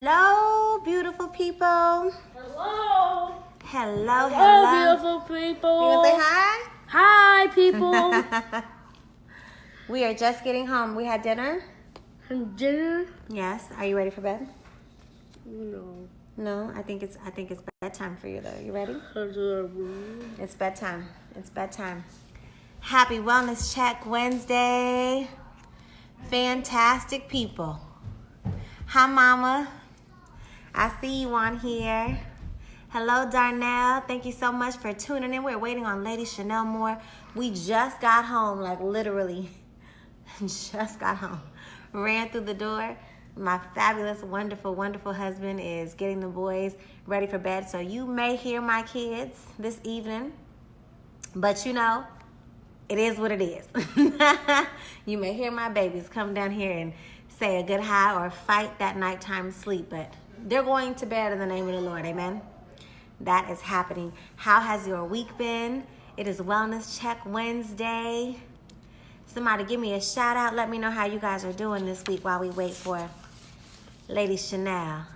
Hello, beautiful people. Hello. Hello, Hello, beautiful people. You gonna say hi? Hi, people. We are just getting home. We had dinner. Dinner? Yes. Are you ready for bed? No. No. I think it's bedtime for you though. You ready? It's bedtime. It's bedtime. Happy Wellness Check Wednesday. Fantastic people. Hi, Mama. I see you on here. Hello, Darnell. Thank you so much for tuning in. We're waiting on Lady Chanel Moore. We just got home, like literally just got home. Ran through the door. My fabulous, wonderful, wonderful husband is getting the boys ready for bed. So you may hear my kids this evening, but you know, it is what it is. You may hear my babies come down here and say a good hi or fight that nighttime sleep, but they're going to bed in the name of the Lord. Amen. That is happening. How has your week been? It is Wellness Check Wednesday. Somebody give me a shout out. Let me know how you guys are doing this week while we wait for Lady Chanel.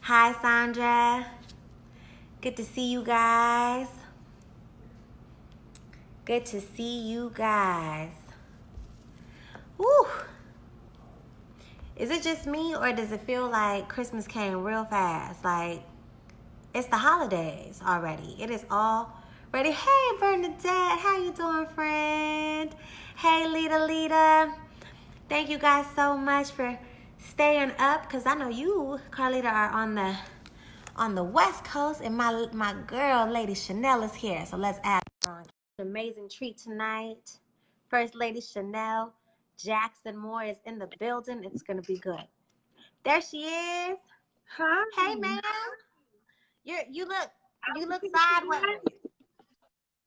Hi, Sandra. Good to see you guys. Good to see you guys. Woo. Is it just me or does it feel like Christmas came real fast? Like it's the holidays already. It is all ready. Hey, Bernadette. How you doing, friend? Hey, Lita. Thank you guys so much for staying up because I know you, Carlita, are on the West Coast and my girl, Lady Chanel, is here. So let's add on. An amazing treat tonight. First Lady Chanel Jackson Moore is in the building. It's going to be good. There she is. Hi. Hey, ma'am. You look sideways.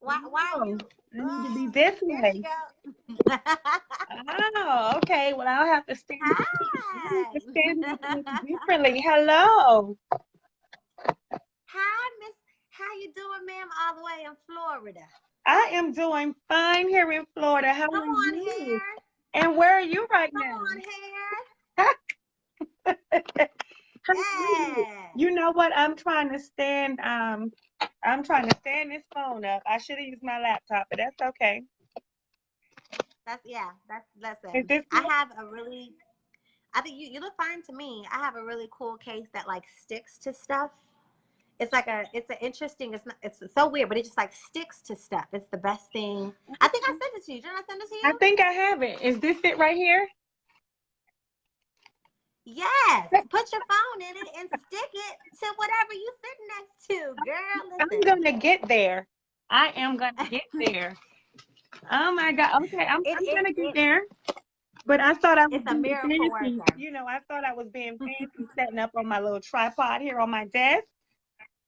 Why are you? I need to be this There she way. go. Oh, okay. Well, I'll have to Hi. stand this way differently. Hello. Hi, Miss. How you doing, ma'am? All the way in Florida. I am doing fine here in Florida. How Come are on you? here. And where are you right Come now? on here. How are you? Yeah. You know what? I'm trying to stand this phone up. I should have used my laptop, but that's okay. That's Is listen. this I good? have a really I think you look fine to me. I have a really cool case that like sticks to stuff. It's an interesting, it's so weird, but it just like sticks to stuff. It's the best thing. I think I sent it to you. Didn't I send it to I you? think I have it. Is this it right here? Yes. Put your phone in it and stick it to whatever you sit next to. Girl, I'm listen. gonna get there. I am gonna get there. Oh my God. Okay, I'm gonna get It there. But I thought I was it's a being miracle fancy. worker. I thought I was being fancy setting up on my little tripod here on my desk.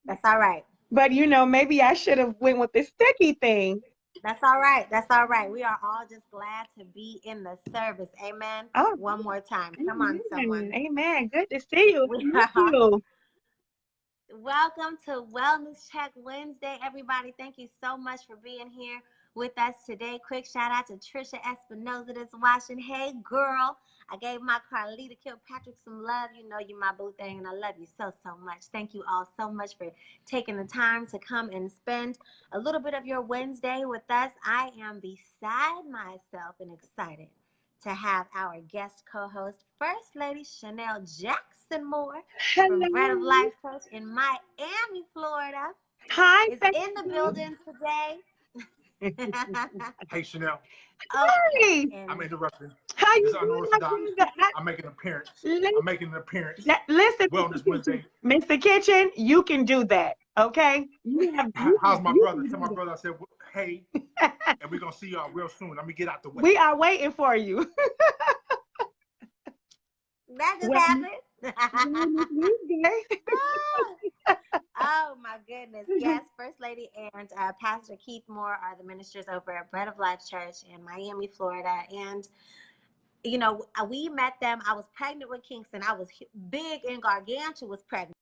That's all right. But maybe I should have went with the sticky thing. That's all right. That's all right. We are all just glad to be in the service. Amen. Oh, One more time. Come on, amen. someone. Amen. Good to see you. We Thank are. you. Welcome to Wellness Check Wednesday, everybody. Thank you so much for being here with us today. Quick shout out to Trisha Espinoza that's watching. Hey, girl. I gave my Carlita Kilpatrick some love. You know you my boo thing, and I love you so, so much. Thank you all so much for taking the time to come and spend a little bit of your Wednesday with us. I am beside myself and excited to have our guest co-host, First Lady Chanel Jackson Moore from Bread of Hello. Life Church in Miami, Florida, Hi. is Thank in the you. building today. Hey Chanel, Okay, Hi. and I'm interrupting. How This is you doing, my unorthodox. brother? I'm making an appearance. Listen, I'm making an appearance. listen, Wellness Mr. Kitchen. Wednesday. Mr. Kitchen, you can do that. Okay? How's my You brother? can Tell do my brother I said hey, that. and we're gonna see y'all real soon. Let me get out the way. We are waiting for you. that just Well, happened. Wellness Wednesday. Oh my goodness. Yes, First Lady and Pastor Keith Moore are the ministers over at Bread of Life Church in Miami, Florida. And, we met them. I was pregnant with Kingston. I was big and gargantuous pregnant.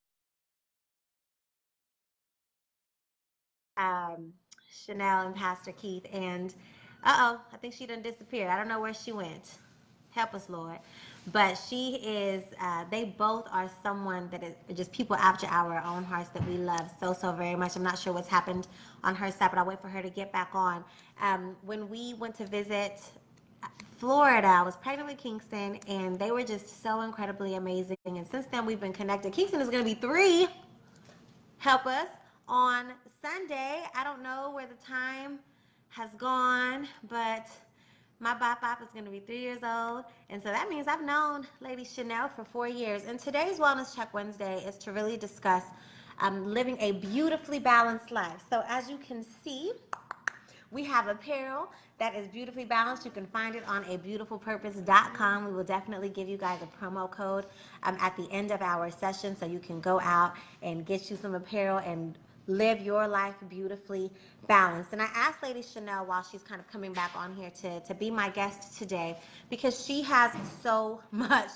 Chanel and Pastor Keith. And I think she done disappeared. I don't know where she went. Help us, Lord. But she is, they both are someone that is just people after our own hearts that we love so, so very much. I'm not sure what's happened on her side, but I'll wait for her to get back on. When we went to visit Florida, I was pregnant with Kingston, and they were just so incredibly amazing. And since then, we've been connected. Kingston is going to be 3. Help us on Sunday. I don't know where the time has gone, but my bop is going to be 3 years old. And so that means I've known Lady Chanel for 4 years. And today's Wellness Check Wednesday is to really discuss living a beautifully balanced life. So as you can see, we have apparel that is beautifully balanced. You can find it on abeautifulpurpose.com. We will definitely give you guys a promo code at the end of our session so you can go out and get you some apparel and live your life beautifully balanced. And I asked Lady Chanel while she's kind of coming back on here to be my guest today because she has so much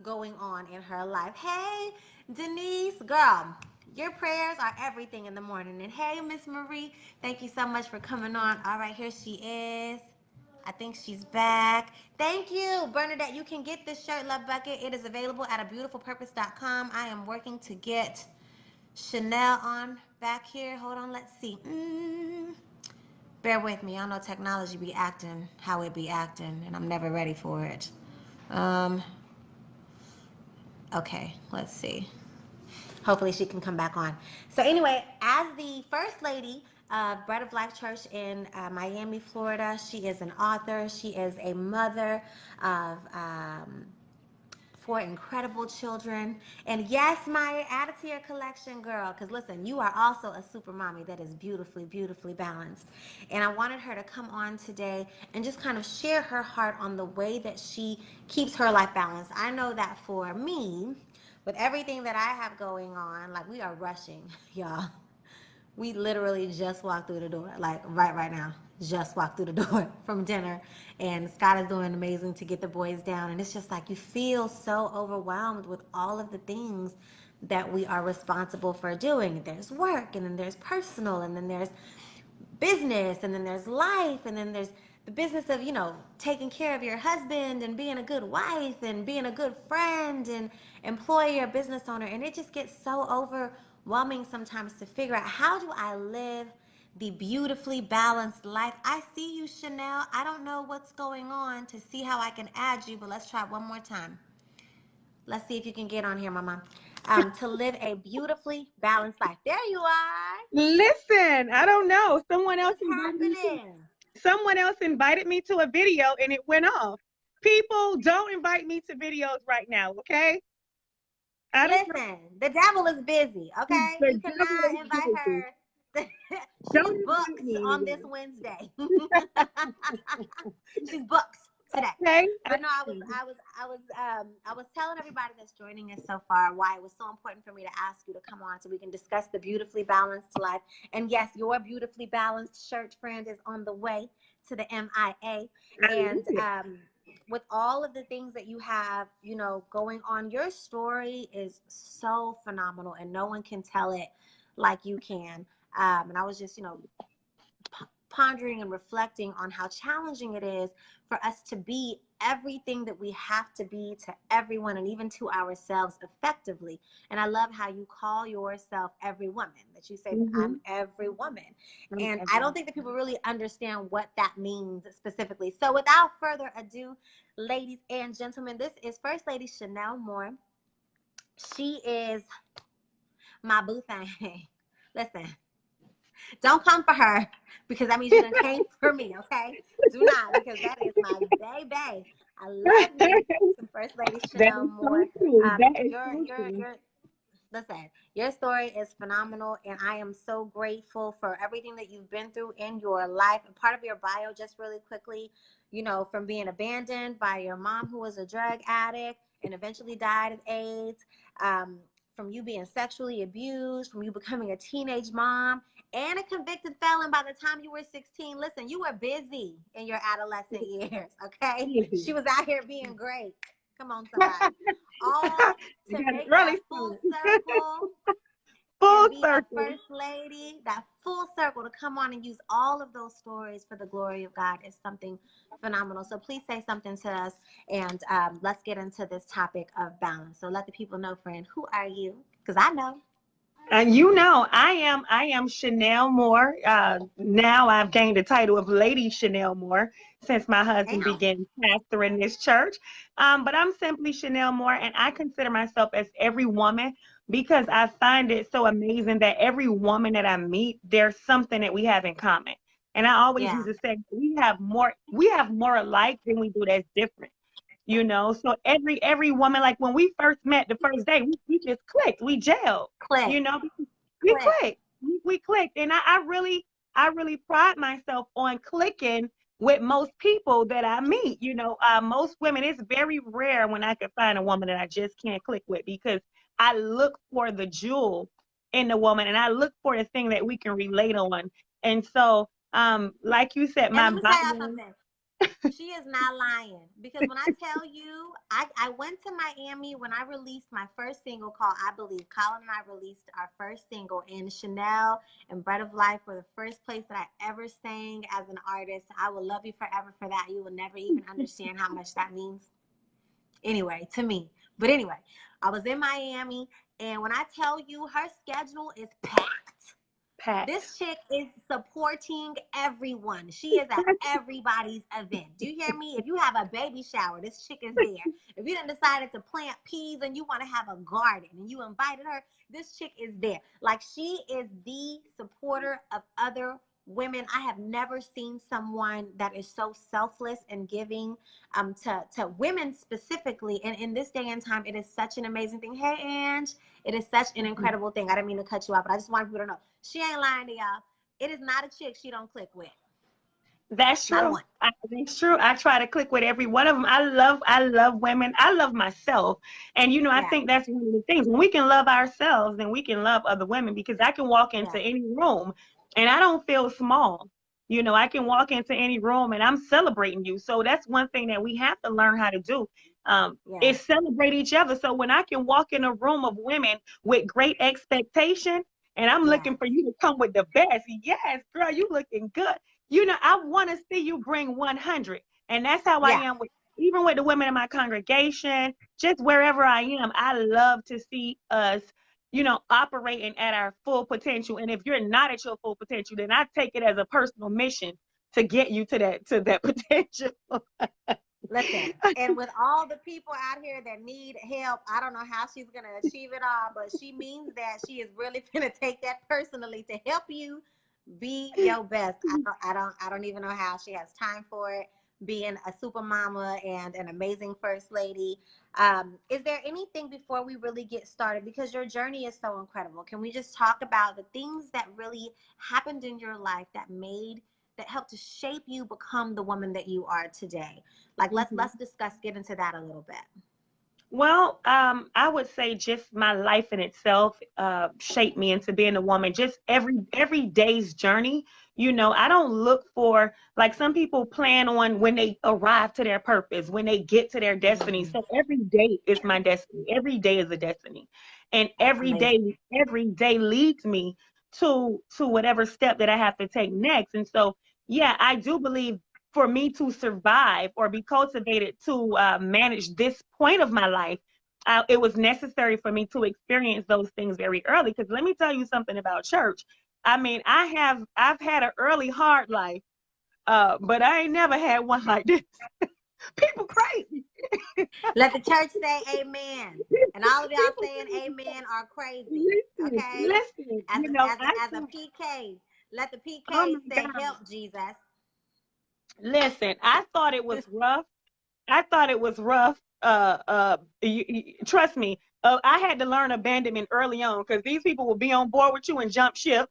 going on in her life. Hey, Denise, girl, your prayers are everything in the morning. And hey, Miss Marie, thank you so much for coming on. All right, here she is. I think she's back. Thank you, Bernadette. You can get this shirt, Love Bucket. It is available at abeautifulpurpose.com. I am working to get Chanel on back here. Hold on, let's see. Bear with me. I know technology be acting how it be acting, and I'm never ready for it. Okay, let's see. Hopefully she can come back on. So anyway, as the first lady of Bread of Life Church in Miami, Florida, she is an author. She is a mother of 4 incredible children. And yes, Maya, add it to your collection, girl. Because listen, you are also a super mommy that is beautifully, beautifully balanced. And I wanted her to come on today and just kind of share her heart on the way that she keeps her life balanced. I know that for me, with everything that I have going on, like we are rushing, y'all. We literally just walked through the door, like right now. Just walked through the door from dinner, and Scott is doing amazing to get the boys down. And it's just like you feel so overwhelmed with all of the things that we are responsible for doing. There's work, and then there's personal, and then there's business, and then there's life, and then there's the business of taking care of your husband and being a good wife and being a good friend and employee or business owner. And it just gets so overwhelming sometimes to figure out, how do I live the beautifully balanced life? I see you, Chanel. I don't know what's going on to see how I can add you, but let's try one more time. Let's see if you can get on here, Mama. To live a beautifully balanced life. There you are. Listen, I don't know. What's happening? Someone else invited me to a video and it went off. People, don't invite me to videos right now, okay? Listen, the devil is busy, okay? The You devil cannot is invite busy. her. She's Don't invite booked me on anywhere. this Wednesday. She's booked today. Okay? But no, I was telling everybody that's joining us so far why it was so important for me to ask you to come on so we can discuss the beautifully balanced life. And yes, your beautifully balanced shirt friend is on the way to the MIA. And with all of the things that you have, going on, your story is so phenomenal, and no one can tell it like you can. And I was just, pondering and reflecting on how challenging it is for us to be everything that we have to be to everyone and even to ourselves effectively. And I love how you call yourself every woman, that you say that I'm every woman. And I don't think that people really understand what that means specifically. So without further ado, ladies and gentlemen, this is First Lady Chanel Moore. She is my boo thing. Listen, don't come for her because that means you done came for me, okay? Do not, because that is my baby. I love me some First Lady Chanel Moore. Listen, your story is phenomenal, and I am so grateful for everything that you've been through in your life. And part of your bio, just really quickly, from being abandoned by your mom, who was a drug addict and eventually died of AIDS, from you being sexually abused, from you becoming a teenage mom and a convicted felon by the time you were 16. Listen, you were busy in your adolescent years, okay? She was out here being great. Come on, somebody. All to make that full circle Full and be a circle. first lady, that full circle to come on and use all of those stories for the glory of God is something phenomenal. So please say something to us, and let's get into this topic of balance. So let the people know, friend, who are you? Because I know. And I am Chanel Moore. Now I've gained the title of Lady Chanel Moore since my husband Damn. began pastoring this church. But I'm simply Chanel Moore, and I consider myself as every woman because I find it so amazing that every woman that I meet, there's something that we have in common. And I always Yeah. used to say we have more alike than we do that's different. So every woman, like when we first met the first day, we just clicked, we gelled, Click. because we Click. clicked, we clicked. And I really pride myself on clicking with most people that I meet. Most women, it's very rare when I can find a woman that I just can't click with, because I look for the jewel in the woman, and I look for the thing that we can relate on. And so like you said, And my let me tell y'all Bible. something. She is not lying, because when I tell you, I went to Miami when I released my first single called I Believe. Colin and I released our first single, and Chanel and Bread of Life were the first place that I ever sang as an artist. I will love you forever for that. You will never even understand how much that means. Anyway, to me. But anyway, I was in Miami, and when I tell you her schedule is packed. Packed. This chick is supporting everyone. She is at everybody's event. Do you hear me? If you have a baby shower, this chick is there. If you done decided to plant peas and you want to have a garden and you invited her, this chick is there. Like, she is the supporter of other women. I have never seen someone that is so selfless and giving to women specifically. And in this day and time, it is such an amazing thing. Hey, Ange. It is such an incredible thing. I didn't mean to cut you off, but I just want people to know she ain't lying to y'all. It is not a chick she don't click with. That's Not a true. one. That's true. I try to click with every one of them. I love women. I love myself. And I Yeah. think that's one of the things. When we can love ourselves, then we can love other women, because I can walk into Yeah. any room and I don't feel small. I can walk into any room and I'm celebrating you. So that's one thing that we have to learn how to do. Yeah. Is celebrate each other. So when I can walk in a room of women with great expectation, and I'm Yeah. looking for you to come with the best. Yes, girl, you looking good. I want to see you bring 100. And that's how I Yeah. am even with the women in my congregation, just wherever I am. I love to see us, operating at our full potential. And if you're not at your full potential, then I take it as a personal mission to get you to that potential. Listen, and with all the people out here that need help, I don't know how she's going to achieve it all, but she means that she is really going to take that personally to help you be your best. I don't even know how she has time for it, being a super mama and an amazing first lady. Is there anything before we really get started, because your journey is so incredible, can we just talk about the things that really happened in your life that helped to shape you become the woman that you are today? Like, let's discuss, get into that a little bit. Well, I would say just my life in itself shaped me into being a woman. Just every day's journey. I don't look for, like, some people plan on when they arrive to their purpose, when they get to their destiny. Mhm. So every day is my destiny. Every day is a destiny, and That's amazing. every day leads me to whatever step that I have to take next. And so, yeah, I do believe, for me to survive or be cultivated to manage this point of my life, it was necessary for me to experience those things very early. Because let me tell you something about church. I mean, I've had an early hard life, but I ain't never had one like this. People crazy. Let the church say amen. And all of y'all saying amen are crazy. Listen, Okay? listen. As a, as I a, as a think, PK, let the oh PK my say, God, help Jesus. listen. I thought it was rough. I thought it was rough. Trust me. I had to learn abandonment early on, because these people will be on board with you and jump ship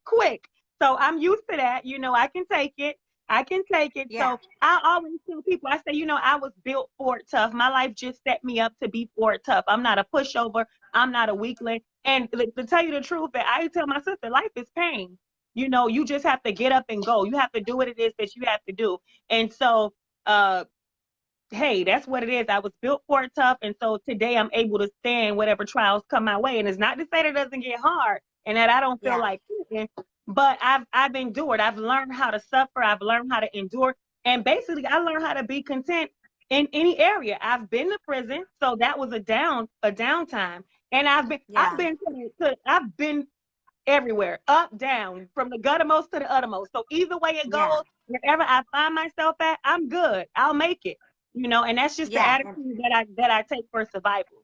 quick. So I'm used to that. I can take it. I can take it. Yeah. So I always tell people, I say, I was built for it tough. My life just set me up to be for it tough. I'm not a pushover. I'm not a weakling. And to tell you the truth, that I tell my sister, life is pain. You just have to get up and go. You have to do what it is that you have to do. And so, uh, hey, that's what it is. I was built for it tough. And so today I'm able to stand whatever trials come my way. And it's not to say that it doesn't get hard and that I don't feel Yeah. like quitting, but I've endured. I've learned how to suffer. I've learned how to endure. And basically I learned how to be content in any area. I've been to prison, so that was a downtime. And Yeah. I've been everywhere, up, down, from the guttermost to the uttermost. So either way it Yeah. goes, wherever I find myself at, I'm good. I'll make it. And that's just the Yeah. attitude that I take for survival.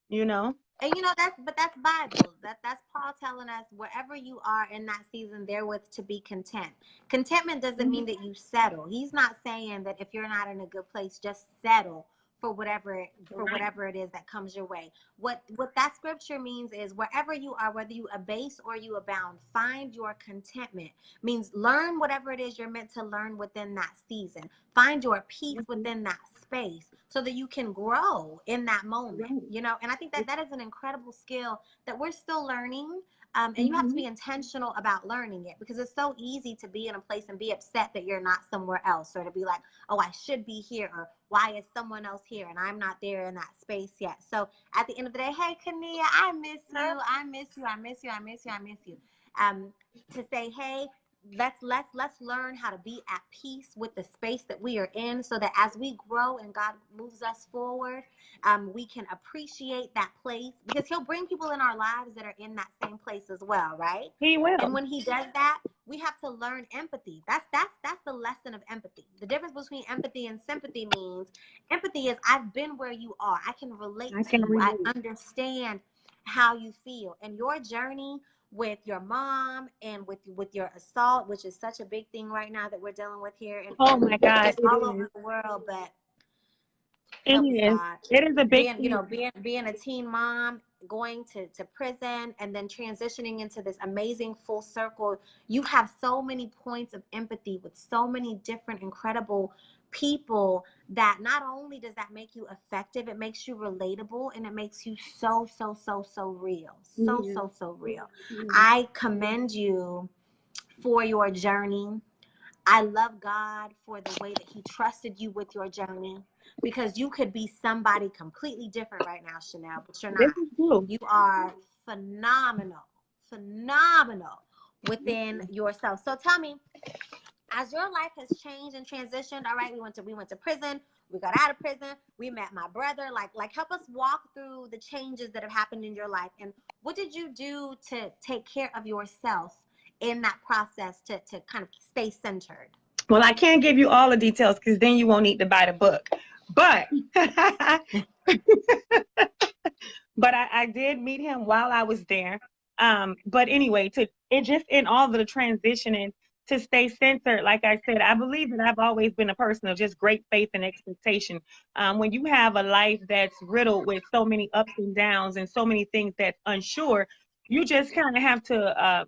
You know. And that's Bible. That's Paul telling us wherever you are in that season, therewith to be content. Contentment doesn't mean that you settle. He's not saying that if you're not in a good place, just settle for whatever it is that comes your way. What that scripture means is wherever you are, whether you abase or you abound, find your contentment. Means learn whatever it is you're meant to learn within that season. Find your peace within that space so that you can grow in that moment, and I think that is an incredible skill that we're still learning. And you have to be intentional about learning it, because it's so easy to be in a place and be upset that you're not somewhere else, or to be like, oh, I should be here, or why is someone else here and I'm not there in that space yet. So at the end of the day, hey, Kania, I miss you. I miss you. I miss you. I miss you. I miss you. To say, hey, let's learn how to be at peace with the space that we are in, so that as we grow and God moves us forward, we can appreciate that place, because he'll bring people in our lives that are in that same place as well, right? He will. And when he does that, we have to learn empathy. That's the lesson of empathy. The difference between empathy and sympathy means empathy is I've been where you are. I can relate I to can you. I relate. understand how you feel. And your journey with your mom and with your assault, which is such a big thing right now that we're dealing with here and Oh my God, just it all is. over the world. But It help us, is. God. It is a big Being, thing. being a teen mom, going to prison, and then transitioning into this amazing full circle. You have so many points of empathy with so many different incredible people, that not only does that make you effective, it makes you relatable, and it makes you so real. So real. I commend you for your journey. I love God for the way that he trusted you with your journey, because you could be somebody completely different right now, Chanel, but you're This not. is true. You are phenomenal within yourself. So tell me, as your life has changed and transitioned, all right, we went to prison, we got out of prison, we met my brother, like help us walk through the changes that have happened in your life, and what did you do to take care of yourself in that process to kind of stay centered? Well, I can't give you all the details because then you won't need to buy the book. But but I did meet him while I was there. But anyway, it just in all of the transitioning to stay centered, like I said, I believe that I've always been a person of just great faith and expectation. When you have a life that's riddled with so many ups and downs and so many things that's unsure, you just kind of have to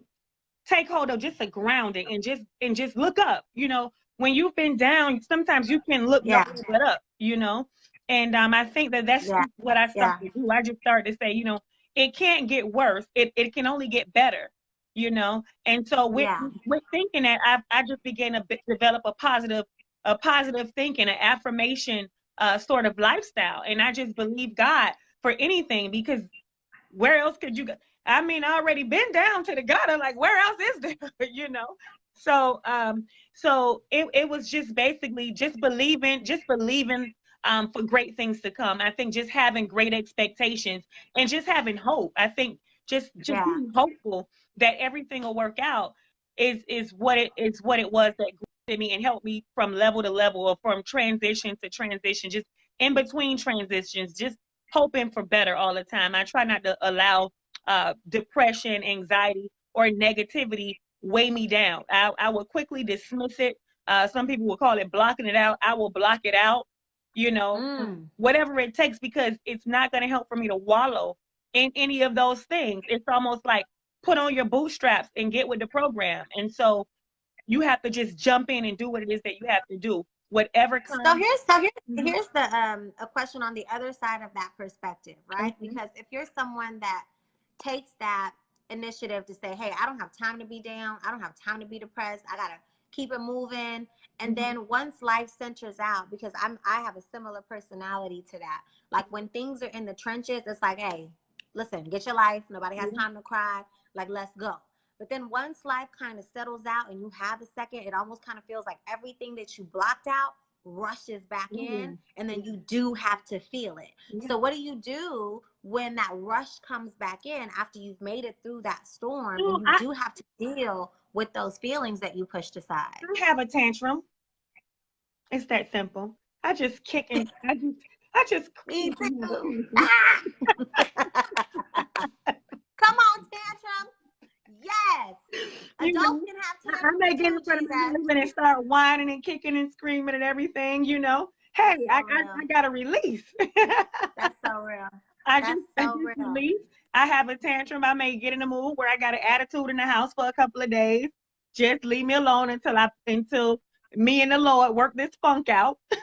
take hold of just a grounding and just look up. When you've been down, sometimes you can look Yeah, nowhere but up. And I think that that's yeah, what I yeah, started to do. I just started to say, it can't get worse. It can only get better. And so with yeah, with thinking that, I just began to develop a positive thinking, an affirmation sort of lifestyle, and I just believe God for anything, because where else could you go? I mean, I already been down to the gutter. Like, where else is there? So it was just basically just believing for great things to come. I think just having great expectations and just having hope. I think just yeah, being hopeful that everything will work out is what it was that grew me and helped me from level to level, or from transition to transition, just in between transitions, just hoping for better all the time. I try not to allow depression, anxiety, or negativity weigh me down. I will quickly dismiss it. Some people will call it blocking it out. I will block it out, mm, whatever it takes, because it's not going to help for me to wallow in any of those things. It's almost like put on your bootstraps and get with the program. And so you have to just jump in and do what it is that you have to do. Whatever so comes. here's so here's Mhm. here's the a question on the other side of that perspective, right? Mhm. Because if you're someone that takes that initiative to say, hey, I don't have time to be down, I don't have time to be depressed, I gotta keep it moving, And then once life centers out, because I have a similar personality to that. Like when things are in the trenches, it's like, hey, listen, get your life. Nobody has time to cry. Like, let's go. But then once life kind of settles out and you have a second, it almost kind of feels like everything that you blocked out rushes back in, and then you do have to feel it. So what do you do when that rush comes back in after you've made it through that storm, and you do have to deal with those feelings that you pushed aside? I have a tantrum. It's that simple. I just kick and I just Me too. Ah! Come on, tantrum. Yes. Adults can have I tantrums may get in too, front of my Jesus. husband and start whining and kicking and screaming and everything, you know. Hey, I got to release. That's so real. I That's just so real. release. I have a tantrum. I may get in a mood where I got an attitude in the house for a couple of days. Just leave me alone until me and the Lord work this funk out. We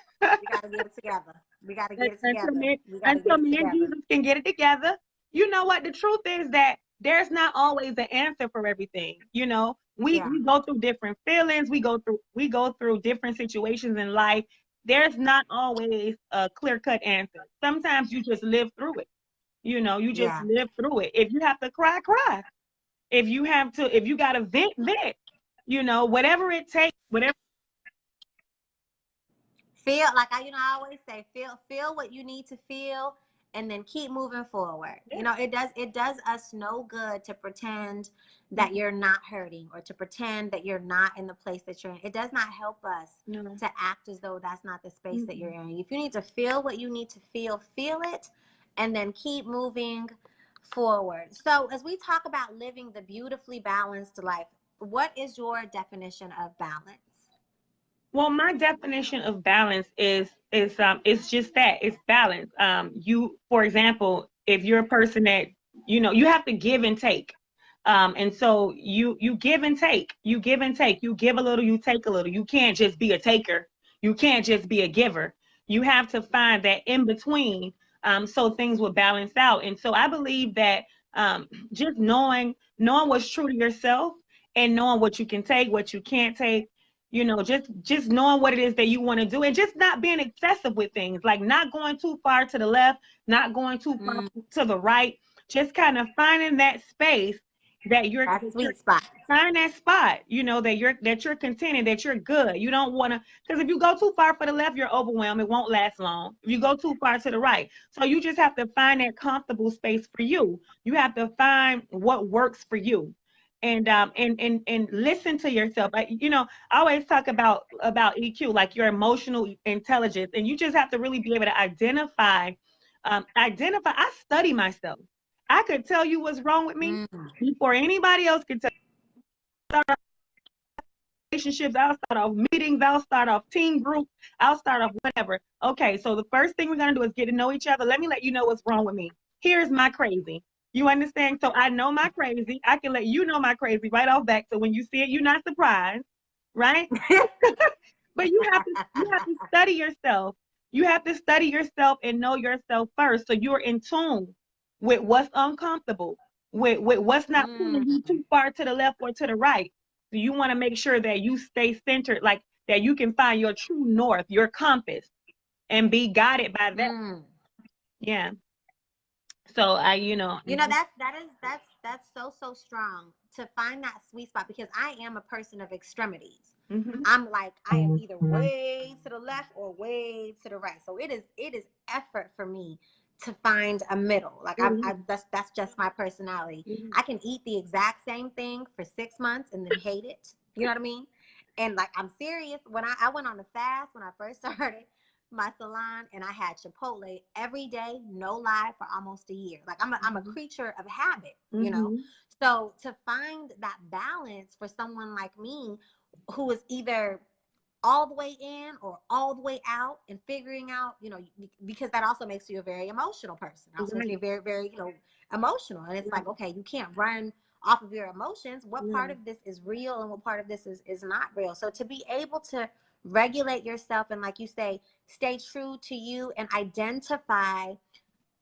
gotta get it together. We gotta get it together. Until me and Jesus can get it together. You know what? The truth is that there's not always an answer for everything. You know, we go through different feelings. We go through different situations in life. There's not always a clear-cut answer. Sometimes you just live through it. You know, you just live through it. If you have to cry, cry. If you got to vent, vent. You know, whatever it takes, whatever. Feel like I always say, feel what you need to feel, and then keep moving forward. You know, it does us no good to pretend that you're not hurting, or to pretend that you're not in the place that you're in. It does not help us to act as though that's not the space that you're in. If you need to feel what you need to feel it, and then keep moving forward. So as we talk about living the beautifully balanced life, what is your definition of balance? Well, my definition of balance is it's just that, it's balance. You, for example, if you're a person that, you know, you have to give and take. And so you give and take, you give and take, you give a little, you take a little. You can't just be a taker. You can't just be a giver. You have to find that in between, so things will balance out. And so I believe that just knowing what's true to yourself, and knowing what you can take, what you can't take, you know, just knowing what it is that you want to do, and just not being excessive with things, like not going too far to the left, not going too far to the right, just kind of finding that space that That sweet spot. find that spot, you know, that you're contented, that you're good. You don't want to, because if you go too far for the left, you're overwhelmed. It won't last long. If you go too far to the right, so you just have to find that comfortable space for you. You have to find what works for you. And listen to yourself. You know, I always talk about EQ, like your emotional intelligence, and you just have to really be able to identify. I study myself. I could tell you what's wrong with me before anybody else could tell. Start off relationships, I'll start off meetings, I'll start off team groups, I'll start off whatever. Okay, so the first thing we're gonna do is get to know each other. Let me let you know what's wrong with me. Here's my crazy. You understand? So I know my crazy. I can let you know my crazy right off back. So when you see it, you're not surprised, right? But you have to study yourself. You have to study yourself and know yourself first, so you're in tune with what's uncomfortable, with what's not pulling you too far to the left or to the right. So you want to make sure that you stay centered, like that you can find your true north, your compass, and be guided by that. Yeah. So that's so strong to find that sweet spot, because I am a person of extremities. Mm-hmm. I'm like, I am either way to the left or way to the right. So it is effort for me to find a middle. Like that's just my personality. I can eat the exact same thing for 6 months and then hate it. You know what I mean? And like, I'm serious. When I went on a fast when I first started my salon, and I had Chipotle every day, no lie, for almost a year. Like I'm a creature of habit, you know? So to find that balance for someone like me, who is either all the way in or all the way out, and figuring out, you know, because that also makes you a very emotional person. Also makes you very, very, you know, emotional. And it's like, okay, you can't run off of your emotions. What part of this is real and what part of this is not real? So to be able to regulate yourself, and like you say, stay true to you and identify,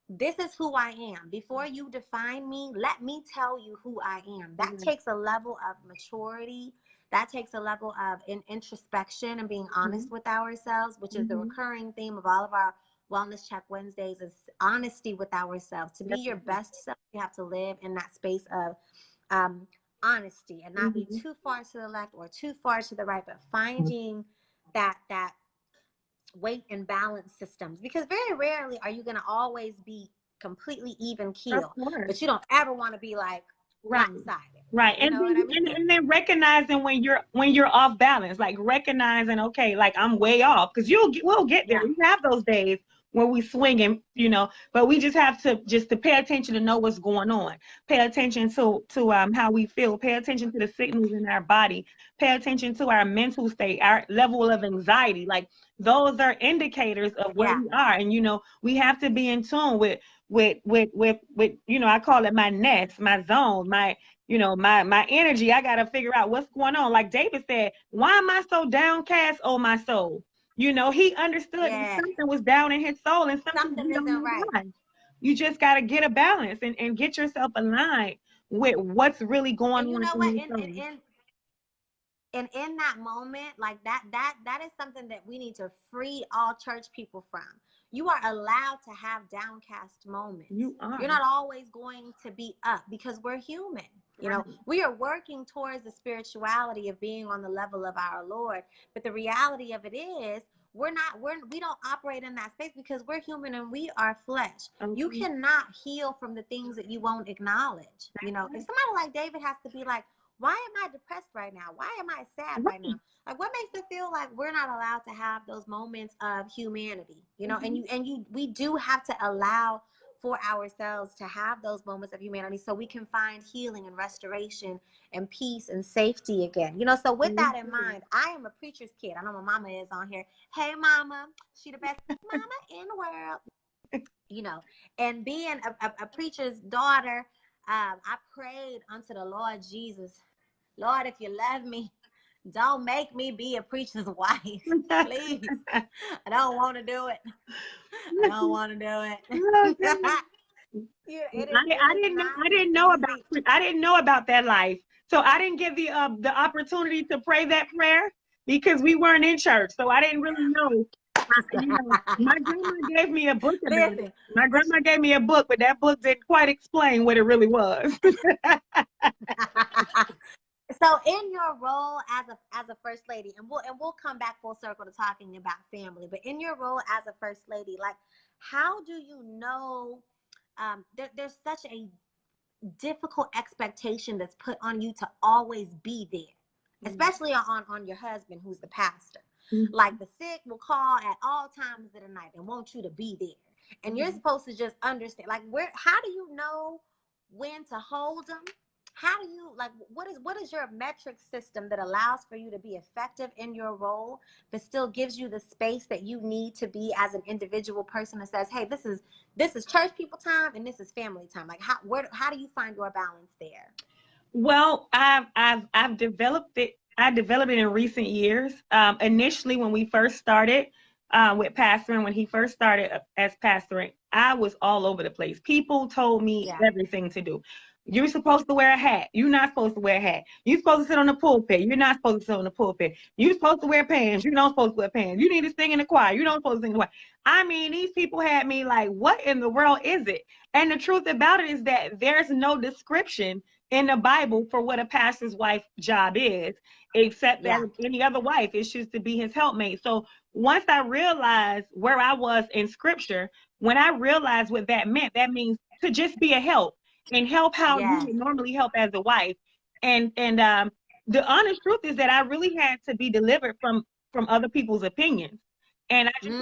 this is who I am. Before you define me, let me tell you who I am. That takes a level of maturity that takes a level of introspection and being honest with ourselves, which is the recurring theme of all of our Wellness Check Wednesdays, is honesty with ourselves. To be your best self, you have to live in that space of honesty and not be too far to the left or too far to the right, but finding that weight and balance systems, because very rarely are you going to always be completely even keel, but you don't ever want to be like lopsided. Right. You know what I mean? And then recognizing when you're off balance, like recognizing, okay, like I'm way off, because we'll get there. We have those days when we swing and, you know, but we just have to pay attention to know what's going on. Pay attention to how we feel. Pay attention to the signals in our body. Pay attention to our mental state, our level of anxiety. Like those are indicators of where we are. And, you know, we have to be in tune with, you know, I call it my nest, my zone, my, you know, my energy. I got to figure out what's going on. Like David said, why am I so downcast, oh my soul? You know, he understood that something was down in his soul and something isn't right. You just got to get a balance and get yourself aligned with what's really going on. You know what? And in that moment, like that is something that we need to free all church people from. You are allowed to have downcast moments. You are. You're not always going to be up, because we're human. You know, we are working towards the spirituality of being on the level of our Lord. But the reality of it is, we don't operate in that space because we're human and we are flesh. You cannot heal from the things that you won't acknowledge. You know, if somebody like David has to be like, why am I depressed right now? Why am I sad right now? Like, what makes it feel like we're not allowed to have those moments of humanity? You know, we do have to allow for ourselves to have those moments of humanity so we can find healing and restoration and peace and safety again. You know, so with that in mind, I am a preacher's kid. I know my mama is on here. Hey, mama, she the best mama in the world. You know, and being a preacher's daughter, I prayed unto the Lord Jesus, Lord, if you love me, don't make me be a preacher's wife, please. I don't want to do it. I don't want to do it. I didn't know about that life, so I didn't get the opportunity to pray that prayer because we weren't in church, so I didn't really know. You know, my grandma gave me a book about it. My grandma gave me a book, but that book didn't quite explain what it really was. So in your role as a first lady, and we'll come back full circle to talking about family, but in your role as a first lady, like, how do you know there's such a difficult expectation that's put on you to always be there, especially on your husband, who's the pastor. Like, the sick will call at all times of the night and want you to be there, and you're supposed to just understand, like, how do you know when to hold them? How do you, like, what is your metric system that allows for you to be effective in your role, but still gives you the space that you need to be as an individual person that says, hey, this is church people time and this is family time? Like, how do you find your balance there? Well, I've developed it. I developed it in recent years. Initially, when we first started with pastoring, when he first started as pastoring, I was all over the place. People told me everything to do. You're supposed to wear a hat. You're not supposed to wear a hat. You're supposed to sit on the pulpit. You're not supposed to sit on the pulpit. You're supposed to wear pants. You're not supposed to wear pants. You need to sing in the choir. You're not supposed to sing in the choir. I mean, these people had me like, what in the world is it? And the truth about it is that there's no description in the Bible for what a pastor's wife job is, except that any other wife is just to be his helpmate. So once I realized where I was in scripture, when I realized what that meant, that means to just be a help. And help how you would normally help as a wife. And the honest truth is that I really had to be delivered from other people's opinions. And I just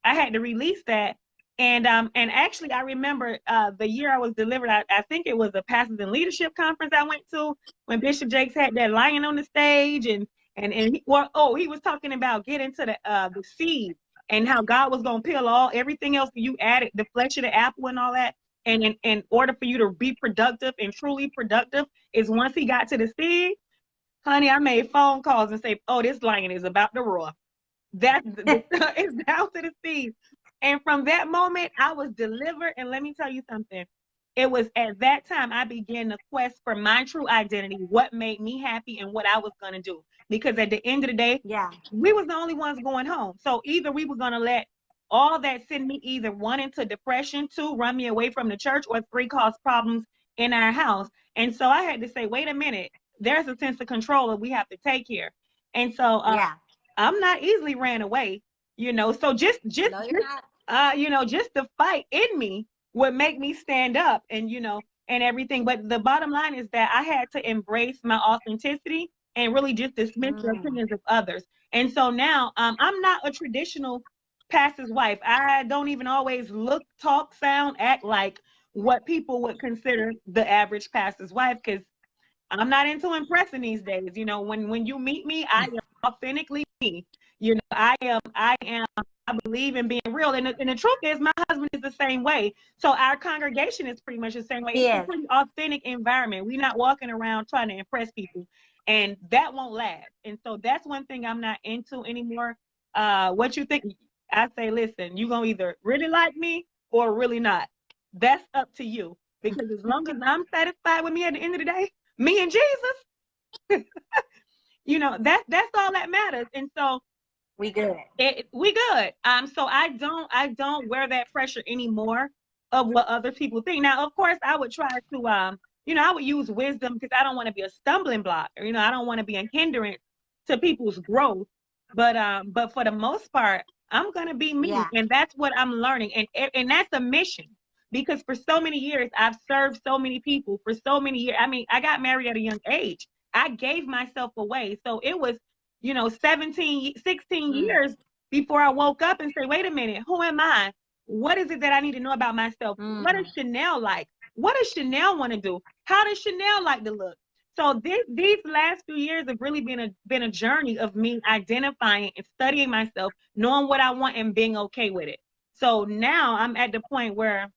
had to release that. And actually I remember the year I was delivered, I think it was a Pastors and Leadership Conference I went to, when Bishop Jakes had that lion on the stage, and he was talking about getting to the seed and how God was gonna peel everything else that you added, the flesh of the apple and all that. And in order for you to be productive and truly productive is once he got to the seed, honey, I made phone calls and say, oh, this lion is about to roar. It's down to the seed. And from that moment, I was delivered. And let me tell you something. it was at that time I began the quest for my true identity, what made me happy and what I was going to do. Because at the end of the day, Yeah. we was the only ones going home. So either we were going to let all that send me either one into depression, two, run me away from the church, or three, cause problems in our house. And so I had to say, wait a minute, there's a sense of control that we have to take here. And so Yeah. I'm not easily ran away, so No, you're not. just the fight in me would make me stand up and everything. But the bottom line is that I had to embrace my authenticity and really just dismiss the opinions of others. And so now I'm not a traditional pastor's wife. I don't even always look, talk, sound, act like what people would consider the average pastor's wife, because I'm not into impressing these days. When you meet me, I am authentically me. I believe in being real. And the truth is, my husband is the same way. So our congregation is pretty much the same way. It's a pretty authentic environment. We're not walking around trying to impress people. And that won't last. And so that's one thing I'm not into anymore. What you think? I say, listen, you're going to either really like me or really not. That's up to you. Because as long as I'm satisfied with me at the end of the day, me and Jesus, that's all that matters. And so we good. We good. So I don't wear that pressure anymore of what other people think. Now, of course, I would try to I would use wisdom, because I don't want to be a stumbling block. I don't want to be a hindrance to people's growth. But for the most part, I'm gonna be me, and that's what I'm learning, and that's a mission. Because for so many years, I've served so many people for so many years. I mean, I got married at a young age. I gave myself away. So it was, 17, 16 years before I woke up and say, wait a minute, who am I? What is it that I need to know about myself? What is Chanel like? What does Chanel want to do? How does Chanel like to look? So these last few years have really been a journey of me identifying and studying myself, knowing what I want and being okay with it. So now I'm at the point where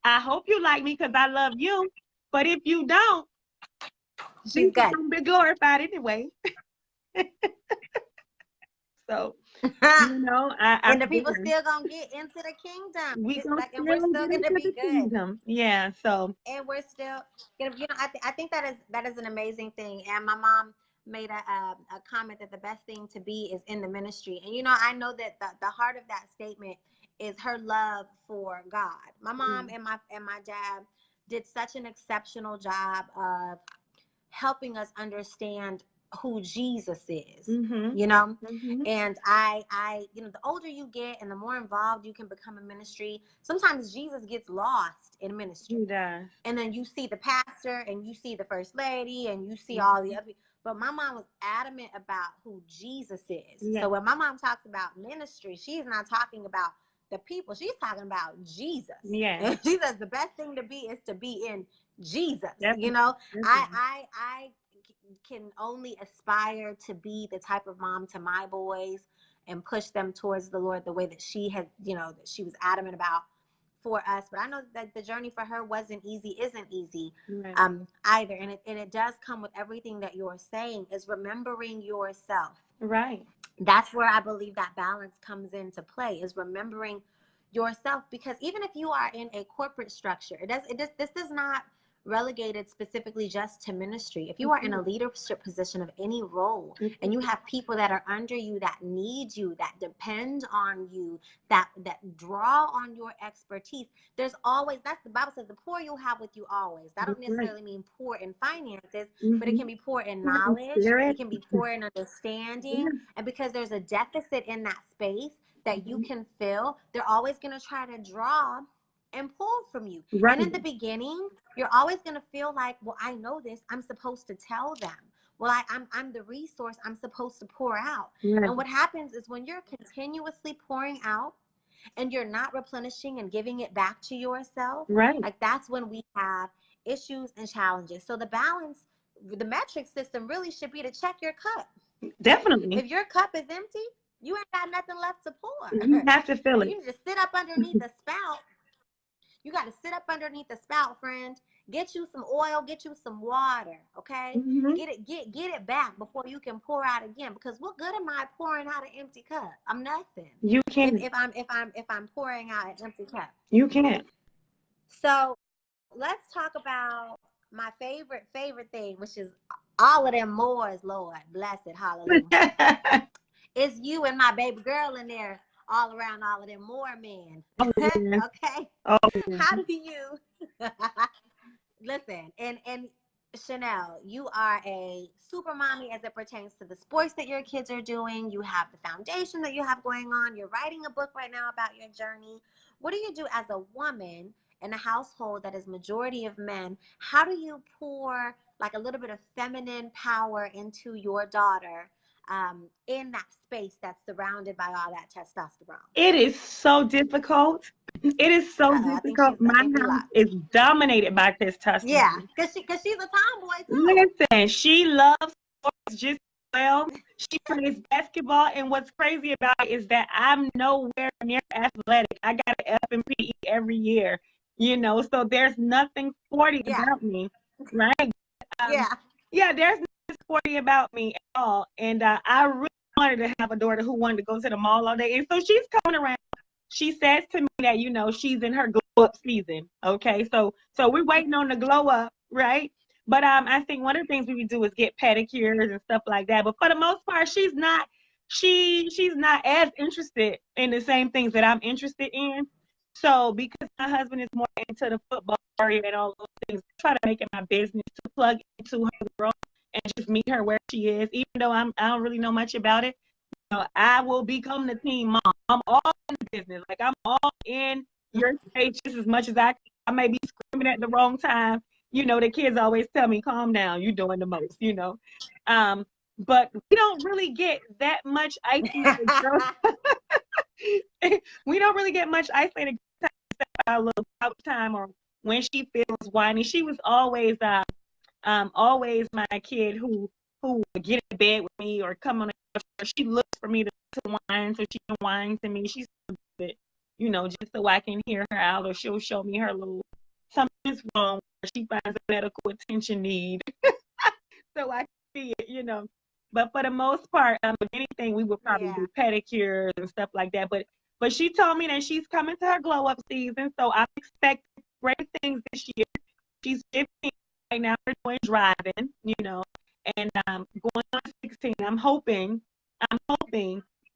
I hope you like me because I love you. But if you don't, Jesus gonna be glorified anyway. So, and the people still gonna get into the kingdom. We're still gonna be good. Kingdom. Yeah. So. And we're still, I think that is an amazing thing. And my mom made a comment that the best thing to be is in the ministry. And I know that the heart of that statement is her love for God. My mom and my dad did such an exceptional job of helping us understand who Jesus is, and I the older you get and the more involved you can become in ministry, sometimes Jesus gets lost in ministry. He does. And then you see the pastor and you see the first lady and you see all the other, but my mom was adamant about who Jesus is. So when my mom talks about ministry, she's not talking about the people, she's talking about Jesus. And she says the best thing to be is to be in Jesus. I can only aspire to be the type of mom to my boys and push them towards the Lord the way that she had, that she was adamant about for us. But I know that the journey for her isn't easy either. And it does come with everything that you're saying, is remembering yourself. Right. That's where I believe that balance comes into play, is remembering yourself. Because even if you are in a corporate structure, this does not relegated specifically just to ministry. If you are in a leadership position of any role and you have people that are under you that need you, that depend on you, that draw on your expertise, there's always, that's the Bible says, the poor you'll have with you always. That don't necessarily mean poor in finances, but it can be poor in knowledge, it can be poor in understanding. And because there's a deficit in that space that you can fill, they're always going to try to draw and pull from you. And in the beginning, you're always going to feel like, well, I know this, I'm supposed to tell them. Well, I'm the resource, I'm supposed to pour out. And what happens is when you're continuously pouring out and you're not replenishing and giving it back to yourself, like that's when we have issues and challenges. So the balance, the metric system really should be to check your cup. Definitely. If your cup is empty, you ain't got nothing left to pour. You have to fill it. You need to sit up underneath the spout. You got to sit up underneath the spout, friend. Get you some oil, get you some water, okay? Get it back before you can pour out again. Because what good am I pouring out an empty cup? I'm nothing. You can't. If I'm pouring out an empty cup. You can't. So let's talk about my favorite thing, which is all of them Moors, Lord, blessed, hallelujah. It's you and my baby girl in there all around all of them Moore men. Oh, yeah. Okay. Oh, yeah. How do you listen? And Chanel, you are a super mommy as it pertains to the sports that your kids are doing. You have the foundation that you have going on. You're writing a book right now about your journey. What do you do as a woman in a household that is majority of men? How do you pour like a little bit of feminine power into your daughter in that space that's surrounded by all that testosterone? It is so difficult. It is so I think difficult. I My think we house locked. is dominated by Yeah, testosterone. cause she's a tomboy too. Listen, she loves sports just as well. She plays basketball, and what's crazy about it is that I'm nowhere near athletic. I got an F in PE every year, so there's nothing sporty Yeah, about me, right? Um, yeah. yeah, there's nothing sporty about me at all. And I really wanted to have a daughter who wanted to go to the mall all day. And so she's coming around. She says to me that, she's in her glow up season. Okay. So we're waiting on the glow up, right? But I think one of the things we would do is get pedicures and stuff like that. But for the most part, she's not as interested in the same things that I'm interested in. So because my husband is more into the football area and all those things, I try to make it my business to plug into her growth and just meet her where she is. Even though I don't really know much about it, I will become the team mom. I'm all in the business. Like I'm all in your space just as much as I may be screaming at the wrong time. The kids always tell me, calm down, you're doing the most. But we don't really get that much isolated girl. We don't really get much isolated time except our little couch time or when she feels whiny. She was always my kid who would get in bed with me or come on the couch. She looks for me to whine so she can whine to me. She's it, just so I can hear her out, or she'll show me her little something's wrong, or she finds a medical attention need. So I can see it. But for the most part, if anything, we would probably Yeah. do pedicures and stuff like that. But she told me that she's coming to her glow up season, so I'm expecting great things this year. She's 15 right now. We're doing driving, and going on 16. I'm hoping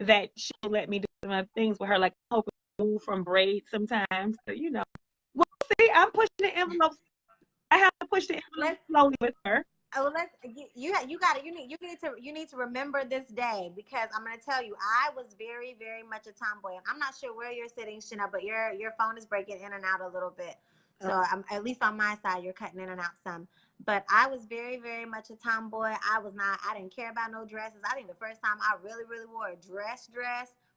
that she'll let me do some other things with her, like I'm hoping to move from braids sometimes. So. We'll see. I'm pushing the envelope. I have to push the envelope slowly with her. Oh, you got it. You need to remember this day, because I'm going to tell you, I was very, very much a tomboy, and I'm not sure where you're sitting, Chanel, but your phone is breaking in and out a little bit. So I'm, at least on my side, you're cutting in and out some. But I was very, very much a tomboy. I didn't care about no dresses. I think the first time I really, really wore a dress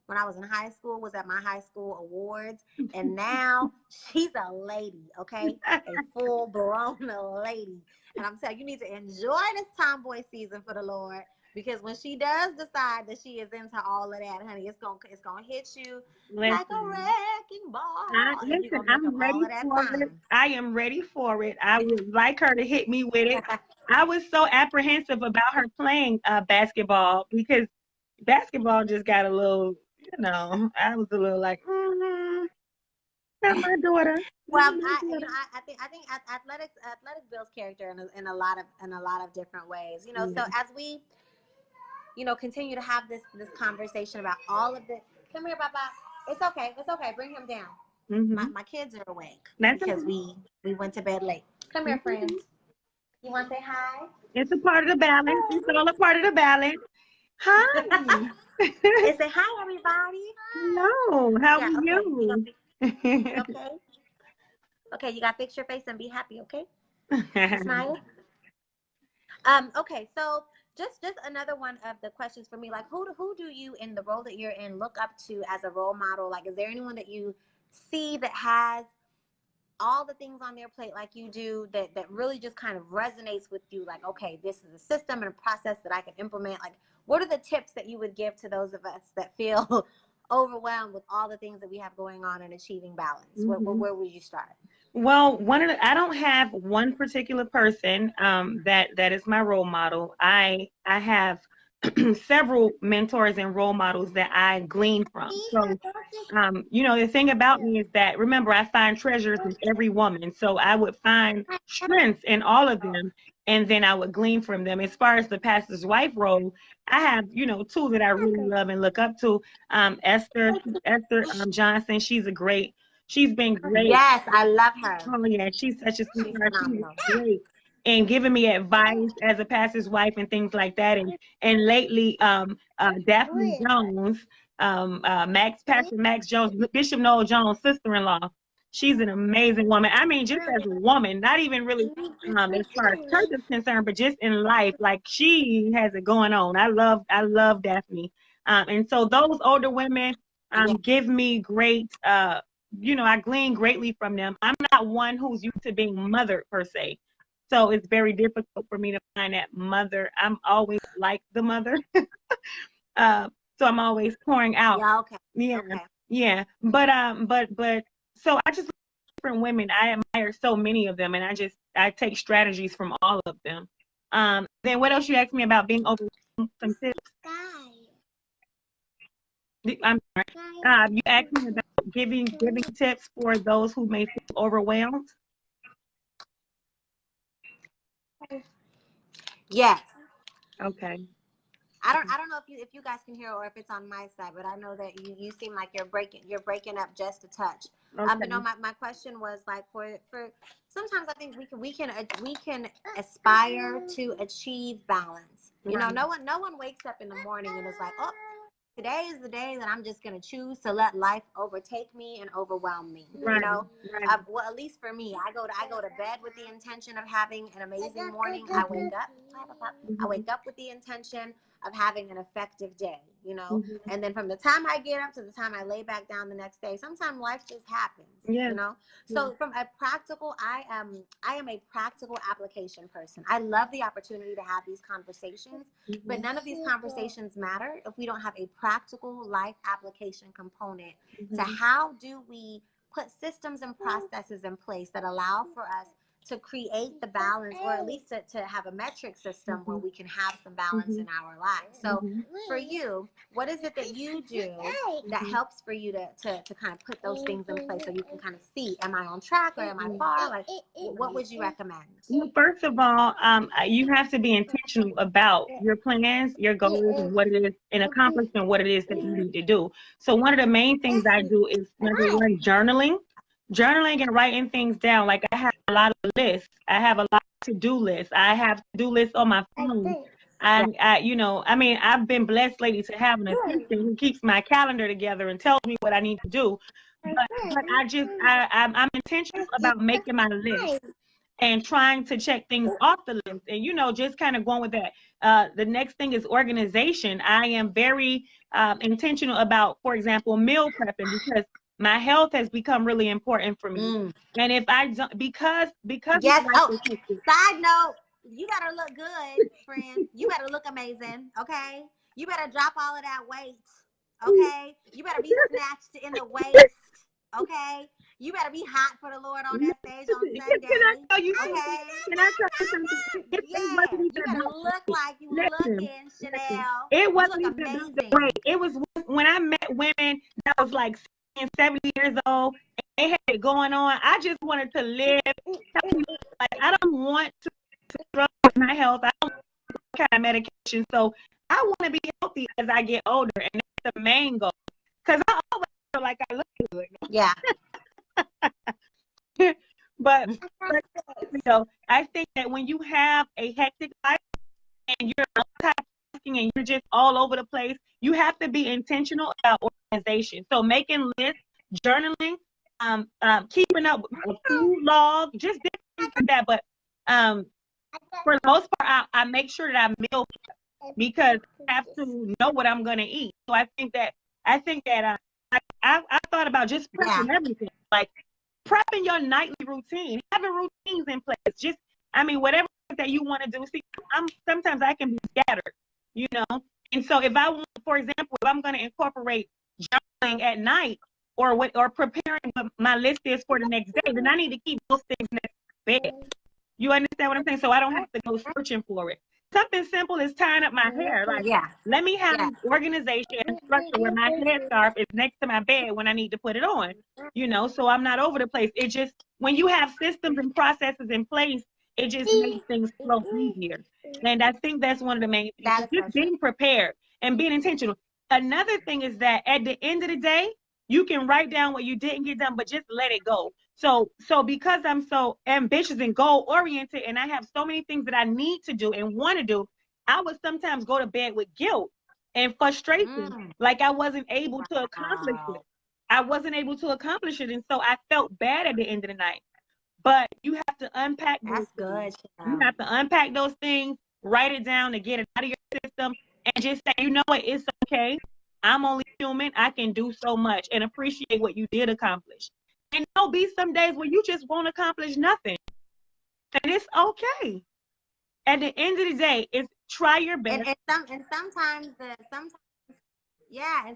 when I was in high school was at my high school awards. And now she's a lady, okay? A full blown lady. And I'm telling you, you need to enjoy this tomboy season for the Lord, because when she does decide that she is into all of that, honey, it's gonna hit you like a wrecking ball. And you're gonna make up I'm ready all of that for it. time. I am ready for it. I would like her to hit me with it. I was so apprehensive about her playing basketball, because basketball just got a little, I was a little like, not my daughter. Well, Not my daughter. I think athletics builds character in a lot of different ways. So as we continue to have this conversation about all of the. Come here, Papa. It's okay. It's okay. Bring him down. My kids are awake That's because okay. we went to bed late. Come here, friends. Okay. You want to say hi? It's a part of the balance. It's all a part of the balance. Hi. And say hi, everybody. Hello. How Yeah. are Okay. you? Okay. Okay. You got to fix your face and be happy. Okay. Smile. Okay. So just another one of the questions for me, like who do you, in the role that you're in, look up to as a role model? Like, is there anyone that you see that has all the things on their plate like you do, that really just kind of resonates with you, like, okay, this is a system and a process that I can implement? Like, what are the tips that you would give to those of us that feel overwhelmed with all the things that we have going on and achieving balance? Where would you start? Well, I don't have one particular person that is my role model. I have several mentors and role models that I glean from. So, you know, the thing about me is that, remember, I find treasures in every woman. So I would find strengths in all of them, and then I would glean from them. As far as the pastor's wife role, I have, you know, two that I really love and look up to. Esther Johnson. She's been great. Yes, I love her. Oh yeah, she's such a She's sweetheart. She's phenomenal. great and giving me advice as a pastor's wife and things like that. And lately, Daphne Jones, Pastor Max Jones, Bishop Noel Jones' sister-in-law. She's an amazing woman. I mean, just as a woman, not even really as far as church is concerned, but just in life, like she has it going on. I love Daphne. And so those older women give me great you know, I glean greatly from them. I'm not one who's used to being mothered per se. So it's very difficult for me to find that mother. I'm always like the mother. So I'm always pouring out. Yeah, okay. Yeah. Okay. Yeah. But so I just look at different women. I admire so many of them, and I take strategies from all of them. Then what else you asked me about being overwhelmed? Some tips. I'm sorry. You asked me about giving tips for those who may feel overwhelmed. Yes. Okay. I don't know if you guys can hear or if it's on my side, but I know that you seem like you're breaking up just a touch. Okay. You know, my question was like for sometimes I think we can aspire to achieve balance. You know, no one wakes up in the morning and is like, oh, today is the day that I'm just going to choose to let life overtake me and overwhelm me. Right. You know, Right. well, at least for me, I go to bed with the intention of having an amazing morning. I wake up with the intention of having an effective day, you know, and then from the time I get up to the time I lay back down the next day, sometimes life just happens, you know. So from a practical, I am a practical application person. I love the opportunity to have these conversations, but none of these conversations matter if we don't have a practical life application component to how do we put systems and processes in place that allow for us to create the balance, or at least to have a metric system where we can have some balance in our lives. So for you, what is it that you do that helps for you to kind of put those things in place so you can kind of see, am I on track or am I far? Like, what would you recommend? Well, first of all, you have to be intentional about your plans, your goals, and what it is, and accomplishing what it is that you need to do. So one of the main things I do is, number one, journaling and writing things down. Like I have a lot of lists. I have a lot of to-do lists. I have to-do lists on my phone. You know, I mean, I've been blessed lately to have an assistant who keeps my calendar together and tells me what I need to do. But I'm intentional about making my list and trying to check things off the list, and you know, just kind of going with that. The next thing is organization. I am very intentional about, for example, meal prepping, because my health has become really important for me. And if I don't, because yes. Oh, side note, you better look good, friend. You better look amazing. Okay. You better drop all of that weight. Okay. You better be snatched in the waist. Okay. You better be hot for the Lord on that stage on Sunday. Can I tell you okay. Can I tell you something? Yeah. You better look like you looking, Chanel. It wasn't you look even amazing. the way. It was when I met women that was like 70 years old and they had it going on. I just wanted to live. Like, I don't want to struggle with my health. I don't want kind of medication. So I want to be healthy as I get older, and that's the main goal. Because I always feel like I look good. Yeah. but you know, I think that when you have a hectic life and you're multitasking and you're just all over the place, you have to be intentional about organization. So making lists, journaling, keeping up with a food log, just different things like that. But for the most part, I make sure that I meal prep because I have to know what I'm gonna eat. So I think that I thought about just prepping everything, like prepping your nightly routine, having routines in place. Just, I mean, whatever that you want to do. See, sometimes I can be scattered, you know. And so if I want, for example, if I'm going to incorporate journaling at night or preparing what my list is for the next day, then I need to keep those things next to bed. You understand what I'm saying? So I don't have to go searching for it. something simple as tying up my hair. Like, Yeah. let me have Yeah. organization and structure where my headscarf is next to my bed when I need to put it on, so I'm not over the place. It just, when you have systems and processes in place, it just makes things flow easier. And I think that's one of the main things, That is just so true. being prepared and being intentional. Another thing is that at the end of the day, you can write down what you didn't get done, but just let it go. So because I'm so ambitious and goal oriented and I have so many things that I need to do and want to do, I would sometimes go to bed with guilt and frustration, like I wasn't able to accomplish it. I wasn't able to accomplish it. And so I felt bad at the end of the night. But you have to unpack those That's good. things. You have to unpack those things, write it down to get it out of your system, and just say, you know what, it's okay. I'm only human. I can do so much, and appreciate what you did accomplish. And there'll be some days where you just won't accomplish nothing. And it's okay. At the end of the day, it's try your best. And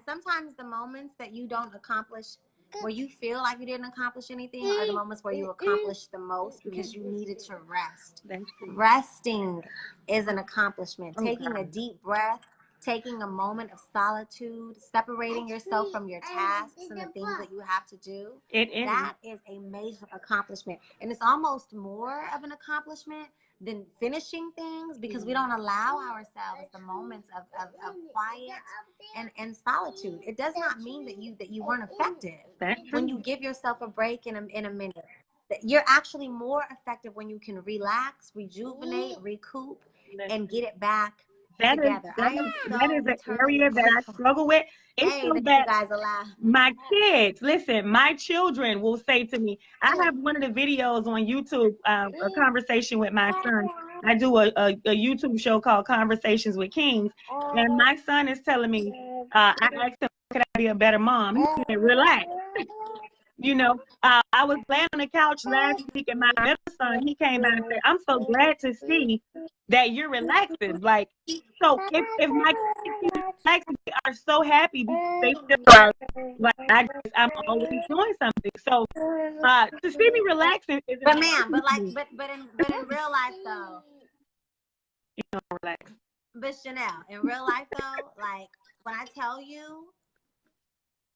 sometimes the moments that you don't accomplish, where you feel like you didn't accomplish anything, are the moments where you accomplish the most because you needed to rest. Resting is an accomplishment. Taking a deep breath, taking a moment of solitude, separating yourself from your tasks and the things that you have to do. That is a major accomplishment. And it's almost more of an accomplishment than finishing things, because we don't allow ourselves the moments of quiet and solitude. It does not mean that you weren't effective. When you give yourself a break in a minute, you're actually more effective when you can relax, rejuvenate, recoup, and get it back together. That is an area that I struggle with. It's so that bad. You guys allow. My kids, listen, my children will say to me, I have one of the videos on YouTube, a conversation with my son. I do a YouTube show called Conversations with Kings. And my son is telling me, I asked him, could I be a better mom? He said, relax. I was laying on the couch last week, and my middle son, he came back and said, I'm so glad to see that you're relaxing. Like, so if my kids see me relaxing, they are so happy because they feel like I'm always doing something. So to see me relaxing is But ma'am, but in real life though, relax. But Chanel, in real life though, like when I tell you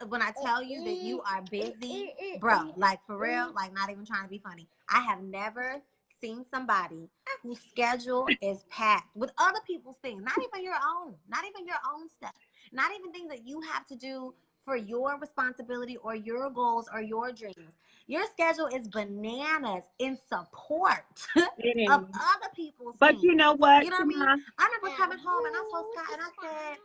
that you are busy, bro, like for real, like not even trying to be funny, I have never seen somebody whose schedule is packed with other people's things, not even your own stuff, not even things that you have to do for your responsibility or your goals or your dreams. Your schedule is bananas in support of other people's But things. you know what? You know what I mean? I remember coming home and I told Scott and I said,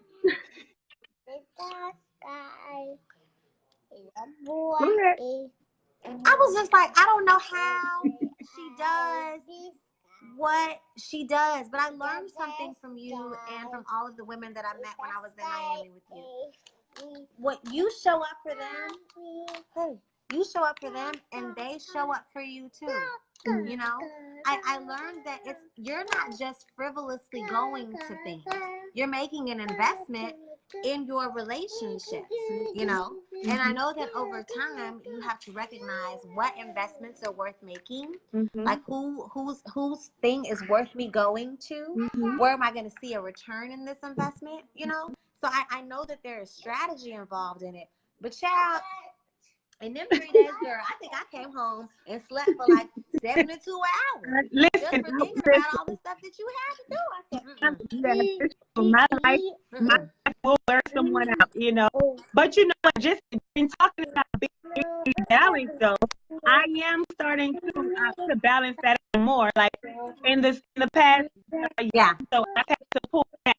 I was just like, I don't know how she does what she does, but I learned something from you and from all of the women that I met when I was in Miami with you. What you show up for them, you show up for them, and they show up for you too. You know, I learned that you're not just frivolously going to things. You're making an investment in your relationships, and I know that over time you have to recognize what investments are worth making, like whose thing is worth me going to, where am I going to see a return in this investment, so I know that there is strategy involved in it, but child, in them 3 days, girl, I think I came home and slept for like 72 hours. Just for thinking about all the stuff that you had to do. I said, my life will wear someone out, But you know what? Just in talking about being balanced, though, I am starting to balance that more. Like in the past year, so I've had to pull back.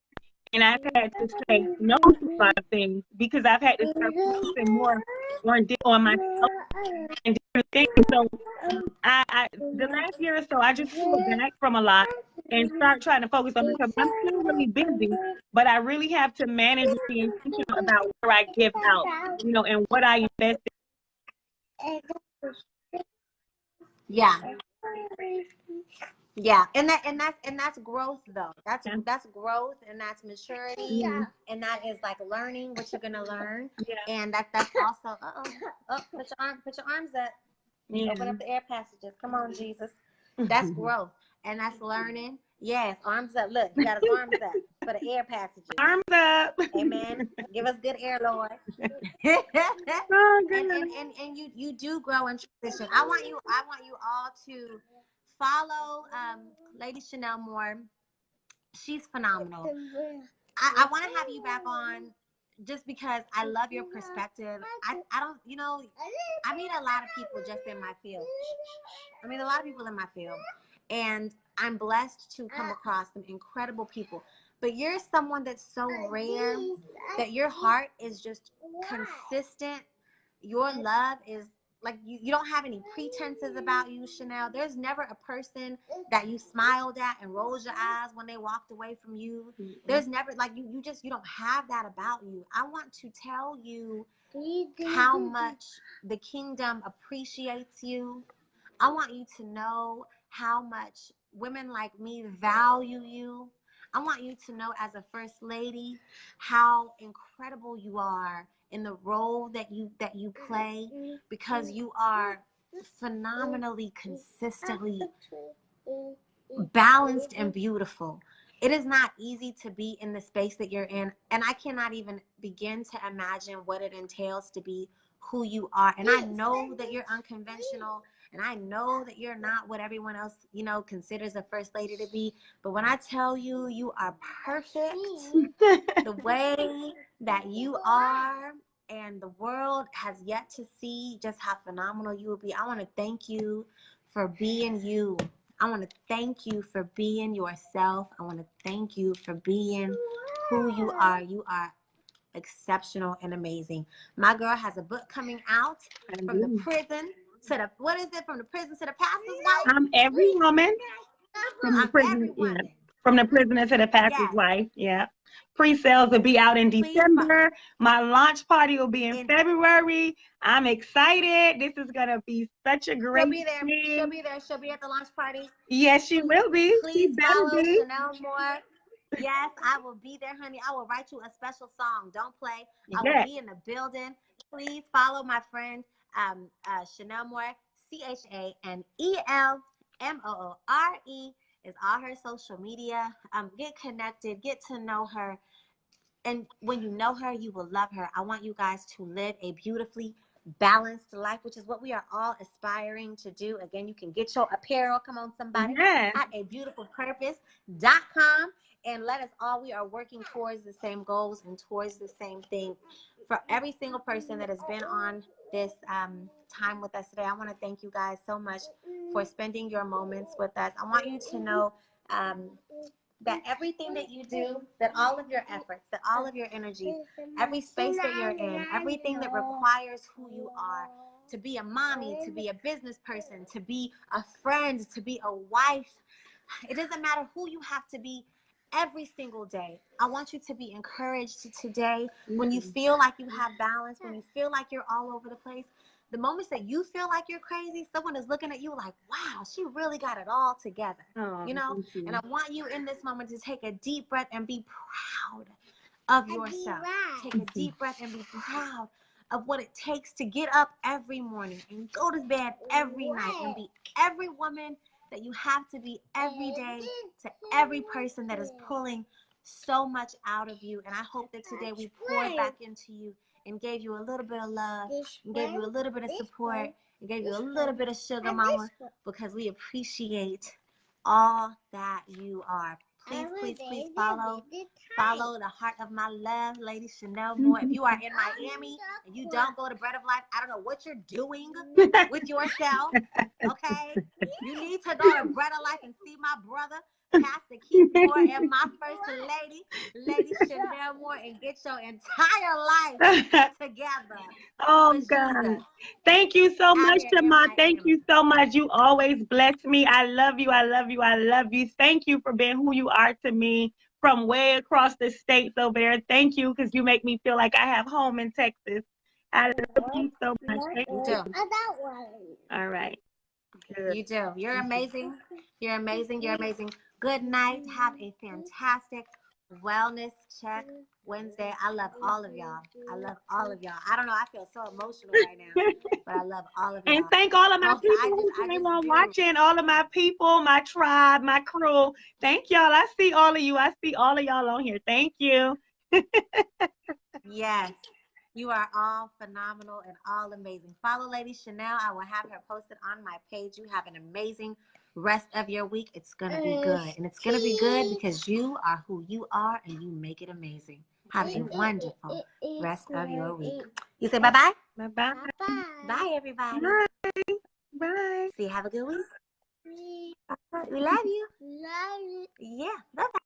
And I've had to say no to a lot of things because I've had to start focusing more on myself and different things. So the last year or so, I just pulled back from a lot and start trying to focus on myself. I'm still really busy, but I really have to manage and be intentional about where I give out, and what I invest in. Yeah. Yeah, and that's growth though. That's growth, and that's maturity, and that is like learning what you're gonna learn, and that's also put your arms up, open up the air passages. Come on, Jesus. That's growth, and that's learning. Yes, arms up. Look, he got his arms up for the air passages. Arms up. Amen. Give us good air, Lord. Oh, and you do grow and transition. I want you all to follow Lady Chanel Moore. She's phenomenal. I want to have you back on just because I love your perspective. I don't, I meet a lot of people just in my field. I mean, a lot of people in my field. And I'm blessed to come across some incredible people. But you're someone that's so rare that your heart is just consistent. Your love is like you don't have any pretenses about you, Chanel. There's never a person that you smiled at and rolled your eyes when they walked away from you. There's never like you don't have that about you. I want to tell you how much the kingdom appreciates you. I want you to know how much women like me value you. I want you to know as a first lady how incredible you are in the role that you play, because you are phenomenally consistently balanced and beautiful. It is not easy to be in the space that you're in, and I cannot even begin to imagine what it entails to be who you are. And I know that you're unconventional, and I know that you're not what everyone else, considers a first lady to be. But when I tell you, you are perfect the way that you are, and the world has yet to see just how phenomenal you will be. I want to thank you for being you. I want to thank you for being yourself. I want to thank you for being who you are. You are exceptional and amazing. My girl has a book coming out, From the Prison to the, what is it? From the Prison to the Pastor's Wife? I'm every woman. From the Every prison, woman. yeah. From the prisoner to the pastor's wife, yeah. Pre-sales will be out in December. My launch party will be in February. I'm excited. This is gonna be such a great thing. She'll be there. She'll be at the launch party. Yes, she will be. Please follow Chanel Moore. Yes, I will be there, honey. I will write you a special song. Don't play. I will be in the building. Please follow my friend Chanel Moore. ChaneLMoore is all her social media. Get connected. Get to know her. And when you know her, you will love her. I want you guys to live a beautifully balanced life, which is what we are all aspiring to do. Again, you can get your apparel, come on somebody, at abeautifulpurpose.com, and let us all, we are working towards the same goals and towards the same thing. For every single person that has been on this time with us today, I want to thank you guys so much for spending your moments with us. I want you to know that everything that you do, that all of your efforts, that all of your energies, every space that you're in, everything that requires who you are, to be a mommy, to be a business person, to be a friend, to be a wife, it doesn't matter who you have to be every single day. I want you to be encouraged today. When you feel like you have balance, when you feel like you're all over the place, the moments that you feel like you're crazy, someone is looking at you like, wow, she really got it all together, And I want you in this moment to take a deep breath and be proud of yourself. Take a deep breath and be proud of what it takes to get up every morning and go to bed every night and be every woman that you have to be every day, to every person that is pulling so much out of you. And I hope that today we poured back into you and gave you a little bit of love, and gave you a little bit of support, and gave you a little bit of sugar mama, because we appreciate all that you are. Please, please, please follow the heart of my love, Lady Chanel Moore. If you are in Miami and you don't go to Bread of Life, I don't know what you're doing with yourself, okay? You need to go to Bread of Life and see my brother, Pastor Keith Moore, and my first lady, Lady Chanel Moore, and get your entire life together. Oh, God. Thank you so much, Shammah. Thank you so much. You always bless me. I love you. I love you. I love you. Thank you for being who you are to me from way across the states over there. Thank you, because you make me feel like I have home in Texas. I love you so much. Thank you. All right. Good. You do. You're amazing. You're amazing. You're amazing. Good night. Have a fantastic Wellness Check Wednesday. I love all of y'all. I love all of y'all. I don't know. I feel so emotional right now, but I love all of y'all. And thank all of my Folks, people who came on do. watching, all of my people, my tribe, my crew. Thank y'all. I see all of you. I see all of y'all on here. Thank you. Yes. You are all phenomenal and all amazing. Follow Lady Chanel. I will have her posted on my page. You have an amazing rest of your week. It's going to be good. And it's going to be good because you are who you are and you make it amazing. Have a wonderful rest of your week. You say bye-bye? Bye-bye. Bye, everybody. Bye. Bye. See, have a good week. We love you. Love you. Yeah. Bye-bye.